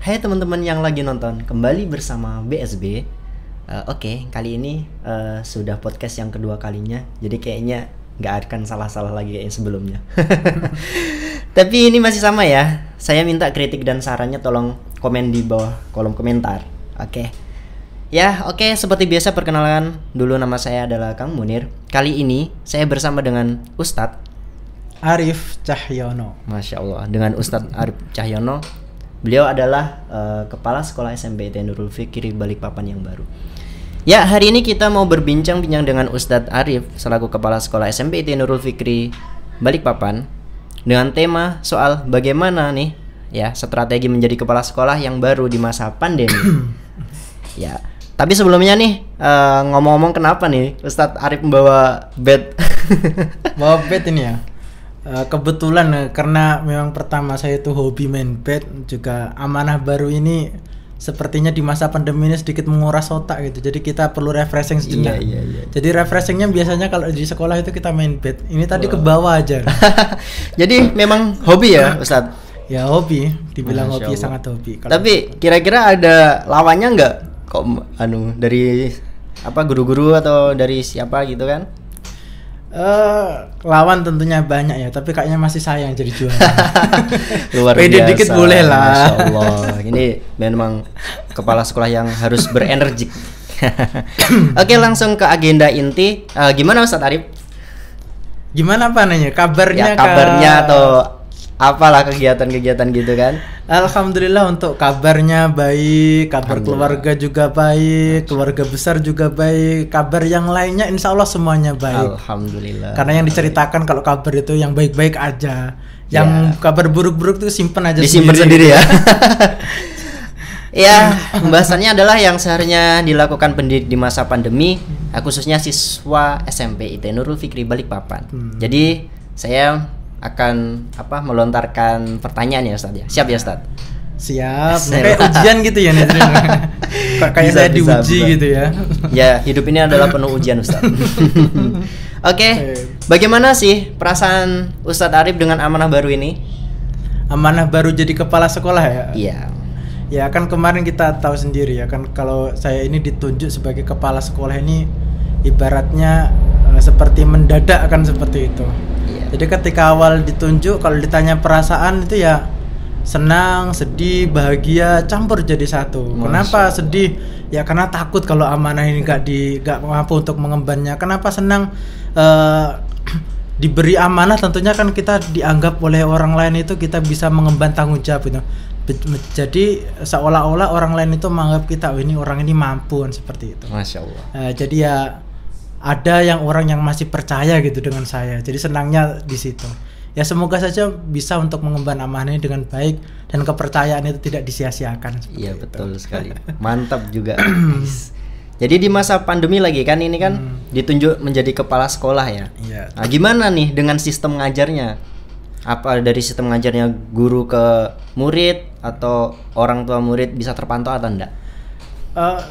Hai teman-teman yang lagi nonton, kembali bersama BSB. Oke, kali ini sudah podcast yang kedua kalinya, jadi kayaknya nggak akan salah-salah lagi kayak yang sebelumnya. Tapi ini masih sama ya. Saya minta kritik dan sarannya tolong komen di bawah kolom komentar. Oke. Ya, oke, seperti biasa perkenalan dulu, nama saya adalah Kang Munir. Kali ini saya bersama dengan Ustadz Arif Cahyono. Masya Allah, dengan Ustadz Arif Cahyono. Beliau adalah Kepala Sekolah SMP IT Nurul Fikri Balikpapan yang baru. Ya, hari ini kita mau berbincang-bincang dengan Ustadz Arif selaku Kepala Sekolah SMP IT Nurul Fikri Balikpapan dengan tema soal bagaimana nih ya strategi menjadi kepala sekolah yang baru di masa pandemi. Ya, tapi sebelumnya nih ngomong-ngomong kenapa nih Ustadz Arif membawa bed? Bawa bed ini ya. Kebetulan karena memang pertama saya itu hobi main bed, juga amanah baru ini sepertinya di masa pandemi ini sedikit menguras otak gitu. Jadi kita perlu refreshing sejenak. Iya. Jadi refreshingnya biasanya kalau di sekolah itu kita main bed. Ini tadi ke bawah aja. Jadi memang hobi ya Ustadz? Ya hobi, dibilang Masya hobi Allah. sangat hobi. Tapi kira-kira ada lawannya nggak? Kok dari apa guru-guru atau dari siapa gitu kan? Lawan tentunya banyak ya, tapi kayaknya masih saya yang jadi juara. Luar Pede biasa. dikit boleh lah. Masya Allah. Ini memang kepala sekolah yang harus berenergik. Oke, langsung ke agenda inti. Gimana Ustadz Arif? Gimana apa nanya? Kabarnya? Ya, kabarnya atau apalah kegiatan-kegiatan gitu kan? Alhamdulillah untuk kabarnya baik, kabar keluarga juga baik, keluarga besar juga baik, kabar yang lainnya insya Allah semuanya baik. Alhamdulillah. Karena yang diceritakan kalau kabar itu yang baik-baik aja, yang kabar buruk-buruk itu simpen aja. Disimpan sendiri ya. Ya, pembahasannya adalah yang seharusnya dilakukan pendidik di masa pandemi, khususnya siswa SMP IT Nurul Fikri Balikpapan. Jadi saya akan melontarkan pertanyaan ya Ustadz ya. Siap ya Ustadz? Siap. Kayak ujian gitu ya nih. Kayak saya diuji gitu ya. Ya, hidup ini adalah penuh ujian Ustadz. Oke. Bagaimana sih perasaan Ustadz Arif dengan amanah baru ini? Amanah baru jadi kepala sekolah ya? Iya. Ya kan kemarin kita tahu sendiri ya kan, kalau saya ini ditunjuk sebagai kepala sekolah ini ibaratnya seperti mendadak kan, seperti itu. Jadi ketika awal ditunjuk, kalau ditanya perasaan itu ya senang, sedih, bahagia, campur jadi satu. Kenapa sedih? Ya karena takut kalau amanah ini gak mampu untuk mengembannya. Kenapa senang? Diberi amanah tentunya kan kita dianggap oleh orang lain itu kita bisa mengemban tanggung jawab itu. Jadi seolah-olah orang lain itu menganggap kita, oh ini orang ini mampu kan, seperti itu. Masya Allah. Jadi ya ada yang orang yang masih percaya gitu dengan saya, jadi senangnya di situ. Ya semoga saja bisa untuk mengemban amanah ini dengan baik dan kepercayaan itu tidak disia-siakan. Iya betul sekali, mantap juga. Jadi di masa pandemi lagi kan ini kan ditunjuk menjadi kepala sekolah ya. Iya. Nah, gimana nih dengan sistem ngajarnya? Apa dari sistem ngajarnya guru ke murid atau orang tua murid bisa terpantau atau enggak?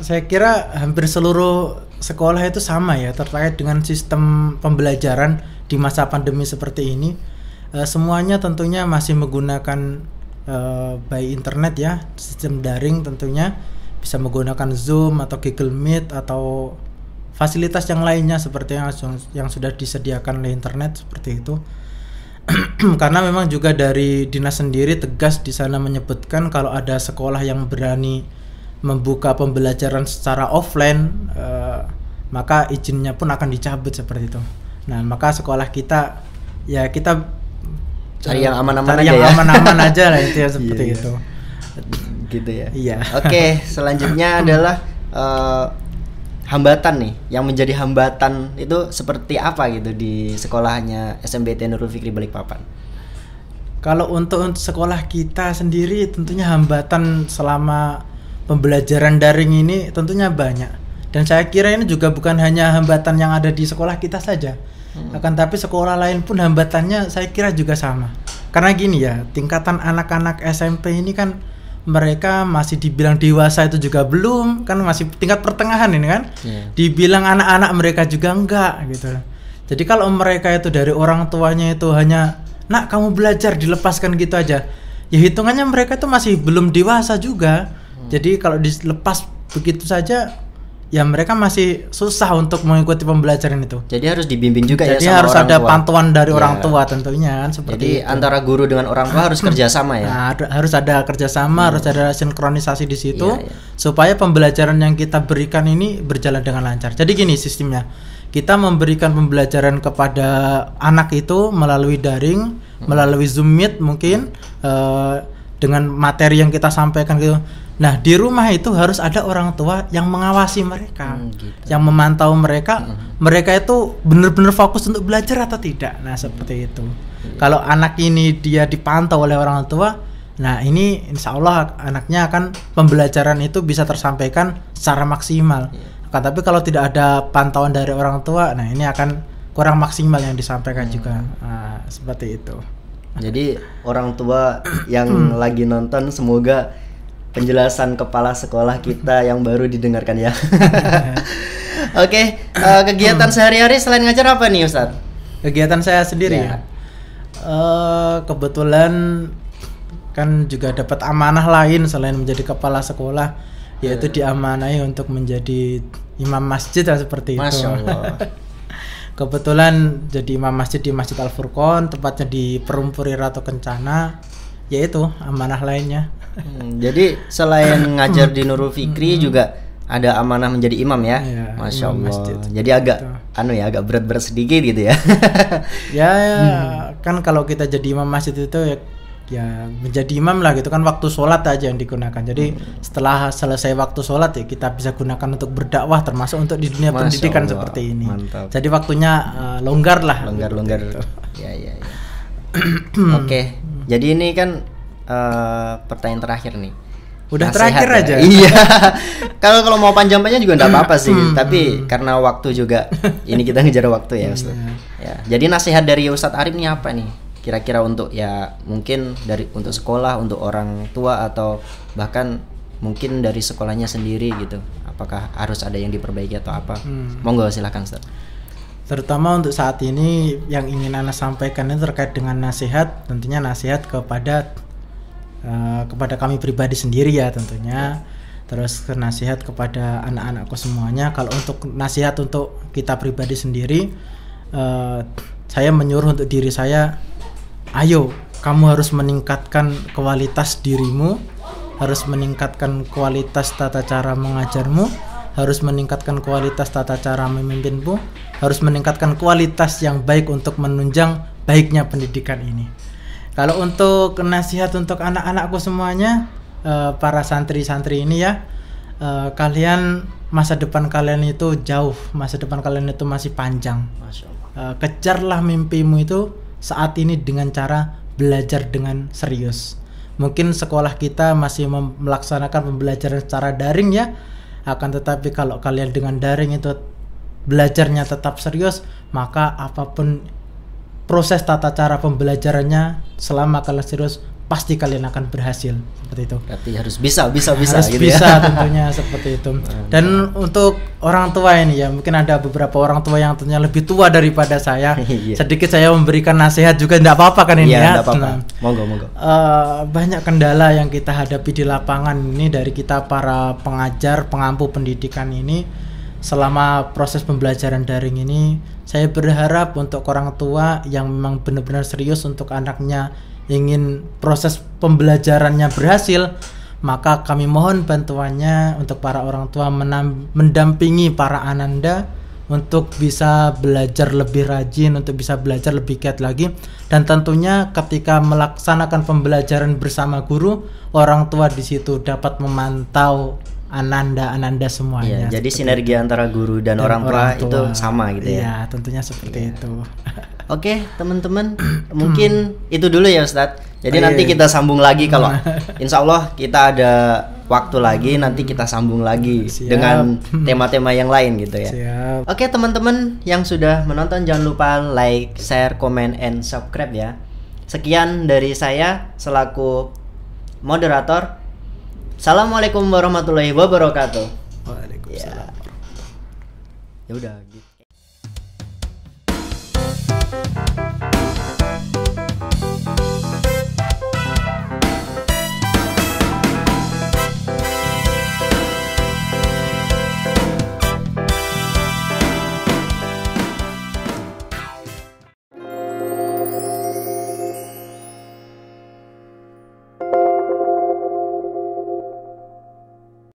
Saya kira hampir seluruh sekolah itu sama ya terkait dengan sistem pembelajaran di masa pandemi seperti ini. Semuanya tentunya masih menggunakan by internet ya, sistem daring tentunya, bisa menggunakan Zoom atau Google Meet atau fasilitas yang lainnya seperti yang sudah disediakan oleh internet seperti itu. Karena memang juga dari dinas sendiri tegas di sana menyebutkan kalau ada sekolah yang berani membuka pembelajaran secara offline, maka izinnya pun akan dicabut seperti itu. Nah, maka sekolah kita ya kita cari yang aman-aman aja ya. Aman-aman aja lah itu ya, seperti itu. Gitu ya. Iya. Oke, selanjutnya adalah hambatan nih. Yang menjadi hambatan itu seperti apa gitu di sekolahnya SMP IT Nurul Fikri Balikpapan? Kalau untuk sekolah kita sendiri tentunya hambatan selama pembelajaran daring ini tentunya banyak, dan saya kira ini juga bukan hanya hambatan yang ada di sekolah kita saja, akan tapi sekolah lain pun hambatannya saya kira juga sama. Karena gini ya, tingkatan anak-anak SMP ini kan mereka masih dibilang dewasa itu juga belum, kan masih tingkat pertengahan ini kan. Dibilang anak-anak mereka juga enggak gitu. Jadi kalau mereka itu dari orang tuanya itu hanya, nak kamu belajar, dilepaskan gitu aja, ya hitungannya mereka itu masih belum dewasa juga. Jadi kalau dilepas begitu saja, ya mereka masih susah untuk mengikuti pembelajaran itu. Jadi harus dibimbing juga. Jadi ya sama harus orang ada tua. pantuan dari orang tua tentunya kan seperti Jadi itu. antara guru dengan orang tua harus kerjasama ya. Nah, harus ada kerjasama, harus ada sinkronisasi di situ Iya, iya. supaya pembelajaran yang kita berikan ini berjalan dengan lancar. Jadi gini sistemnya, kita memberikan pembelajaran kepada anak itu melalui daring, melalui Zoom Meet mungkin dengan materi yang kita sampaikan gitu. Nah di rumah itu harus ada orang tua yang mengawasi mereka, Gitu. yang memantau mereka, mereka itu benar-benar fokus untuk belajar atau tidak. Nah seperti itu. Kalau anak ini dia dipantau oleh orang tua, nah ini insya Allah anaknya akan pembelajaran itu bisa tersampaikan secara maksimal. Tapi kalau tidak ada pantauan dari orang tua, nah ini akan kurang maksimal yang disampaikan juga. Nah, seperti itu. Jadi orang tua yang lagi nonton, semoga penjelasan kepala sekolah kita yang baru didengarkan ya. Oke, kegiatan sehari-hari selain ngajar apa nih Ustadz? Kegiatan saya sendiri Ya. Kebetulan kan juga dapat amanah lain selain menjadi kepala sekolah, yaitu diamanahi untuk menjadi imam masjid lah seperti itu. Masya Allah. Kebetulan jadi imam masjid di Masjid Al-Furqon, tepatnya di Perumpuri Ratu Kencana, yaitu amanah lainnya. Jadi selain ngajar di Nurul Fikri juga ada amanah menjadi imam ya. Iya, Masya imam Allah. masjid. Jadi agak agak berat-berat sedikit gitu ya. Ya, kan kalau kita jadi imam masjid itu ya menjadi imam lah gitu kan, waktu sholat aja yang digunakan. Jadi setelah selesai waktu sholat ya kita bisa gunakan untuk berdakwah, termasuk untuk di dunia Masya pendidikan Allah, seperti ini. mantap. Jadi waktunya longgar lah. Longgar-longgar. Gitu. Ya. Oke. Jadi ini kan pertanyaan terakhir nih. Udah Nasihat terakhir ya. aja. Iya. Kalau mau panjang-panjang juga enggak apa-apa sih, tapi karena waktu juga ini kita ngejar waktu ya, Ustaz. Ya. Jadi nasihat dari Ustadz Arif nih apa nih? Kira-kira untuk ya mungkin untuk sekolah, untuk orang tua atau bahkan mungkin dari sekolahnya sendiri gitu. Apakah harus ada yang diperbaiki atau apa? Monggo silakan Ustaz. Terutama untuk saat ini yang ingin Ana sampaikan ini terkait dengan nasihat, tentunya nasihat kepada kami pribadi sendiri ya tentunya. Terus nasihat kepada anak-anakku semuanya. Kalau untuk nasihat untuk kita pribadi sendiri, saya menyuruh untuk diri saya, ayo kamu harus meningkatkan kualitas dirimu, harus meningkatkan kualitas tata cara mengajarmu, harus meningkatkan kualitas tata cara memimpinmu, harus meningkatkan kualitas yang baik untuk menunjang baiknya pendidikan ini. Kalau untuk nasihat untuk anak-anakku semuanya, para santri-santri ini ya, kalian masa depan kalian itu jauh, masa depan kalian itu masih panjang. Masya Allah. Kejarlah mimpimu itu saat ini dengan cara belajar dengan serius. Mungkin sekolah kita masih melaksanakan pembelajaran secara daring ya, akan tetapi kalau kalian dengan daring itu belajarnya tetap serius, maka apapun proses tata cara pembelajarannya selama kalian serius pasti kalian akan berhasil seperti itu. Berarti harus bisa Harus gitu bisa ya. tentunya seperti itu. Dan untuk orang tua ini ya, mungkin ada beberapa orang tua yang tentunya lebih tua daripada saya. Iya. Sedikit saya memberikan nasihat juga, tidak apa-apa kan ini Iya, ya. enggak apa-apa. Nah, Monggo. banyak kendala yang kita hadapi di lapangan ini dari kita para pengajar, pengampu pendidikan ini selama proses pembelajaran daring ini. Saya berharap untuk orang tua yang memang benar-benar serius untuk anaknya ingin proses pembelajarannya berhasil, maka kami mohon bantuannya untuk para orang tua mendampingi para ananda untuk bisa belajar lebih rajin, untuk bisa belajar lebih giat lagi. Dan tentunya ketika melaksanakan pembelajaran bersama guru, orang tua di situ dapat memantau ananda semuanya. Iya, jadi sinergi antara guru dan orang tua itu sama gitu ya. Iya, tentunya seperti itu. Oke, teman-teman, mungkin itu dulu ya Ustadz. Jadi Iya, nanti iya. kita sambung lagi kalau insya Allah kita ada waktu lagi, nanti kita sambung lagi Siap. dengan tema-tema yang lain gitu ya. Siap. Oke teman-teman yang sudah menonton, jangan lupa like, share, comment, and subscribe ya. Sekian dari saya selaku moderator. Assalamualaikum warahmatullahi wabarakatuh. Waalaikumsalam. Ya udah gitu.